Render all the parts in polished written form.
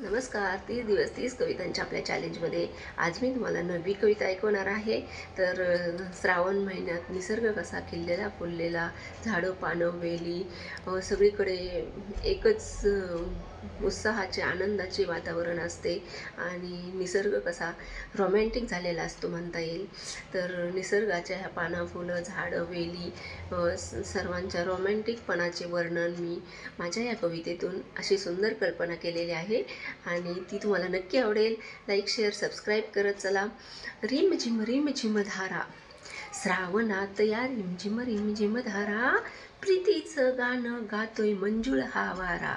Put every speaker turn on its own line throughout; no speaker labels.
नमस्कार. 30 दिवस 30 कवितांच्या आपल्या चॅलेंजमध्ये आज मी तुम्हाला नवी कविता ऐकवणार आहे. तर श्रावण महिन्यात निसर्ग कसा खिललेला फुललेला, झाडं पानं वेली, सगळीकडे एकच उत्साहाचे आनंदाचे वातावरण असते आणि निसर्ग कसा रोमॅन्टिक झालेला असतो म्हणता येईल. तर निसर्गाच्या ह्या पानं फुलं झाडं वेली सर्वांच्या रोमॅन्टिकपणाचे वर्णन मी माझ्या या कवितेतून अशी सुंदर कल्पना केलेली आहे आणि ती तुम्हाला नक्की आवडेल. लाईक शेअर सबस्क्राईब करत चला. रिम झिम धारा, श्रावणात या रिम झिम धारा, प्रीतीचं गाणं गातोय मंजुळ हा वारा.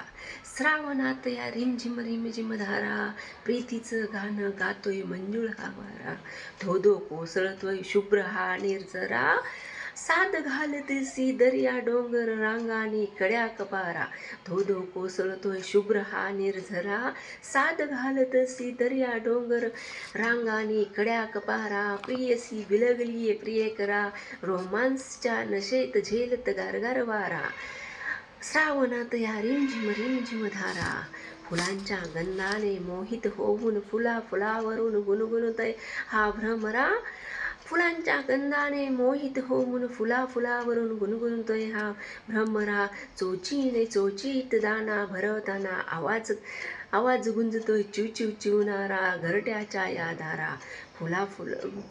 श्रावणात या रिम झिम धारा, प्रीतीचं गाणं गातोय मंजुळ हा वारा. धो धो कोसळतोय शुभ्र हा निर्झरा, साद घालतसी दर्या डोंगर रांगानी कड्या कपारा. धो धो कोसळतोय शुभ्र हा निर्झरा, साद घालतसी दर्या डोंगर रांगानी कड्या कपारा. प्रियसी विलगलीये प्रियकरा, रोमांसच्या नशेत झेलत गारगार वारा. श्रावणात या रिम झिम धारा, फुलांच्या गंधाने मोहित होऊन फुला फुलावरून गुणगुणतय हा भ्रमरा. फुलांच्या गंधाने मोहित होऊन फुला फुलावरून गुणगुणतोय हा भ्रमरा. चोचीने चोचीत दाना भरवताना आवाज गुंजतोय चिव चिव चिवणारा घरट्याच्या या दारा.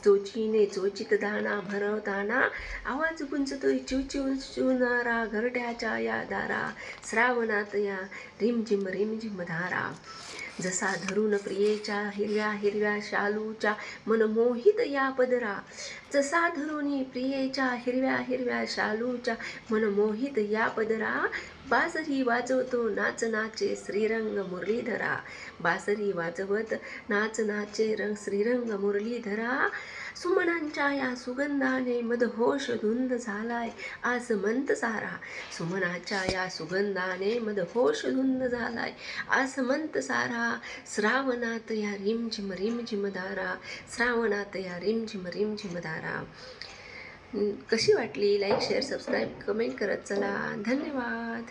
चोचीने चोचीत दाना भरवताना आवाज गुंजतोय चिव चिव चिवणारा घरट्याच्या या दारा. श्रावणात या रिम झिम धारा, जसा धरून प्रियेच्या हिरव्या हिरव्या शालूच्या मनमोहित या पदरा. जसा धरून प्रियेच्या हिरव्या हिरव्या शालूच्या मनमोहित या पदरा. बासरी वाजवतो नाच नाचे श्रीरंग मुरलीधरा. बासरी वाजवत नाच नाचे श्रीरंग मुरलीधरा. सुमनांच्या या सुगंधाने मदहोश धुंद झालाय आसमंत सारा. सुमनाच्या या सुगंधाने मदहोश धुंद झालाय आसमंत सारा. श्रावणात या रिम झिम धारा, श्रावणात या रिम झिम धारा. कशी वाटली? लाईक शेअर सबस्क्राईब कमेंट करत चला. धन्यवाद.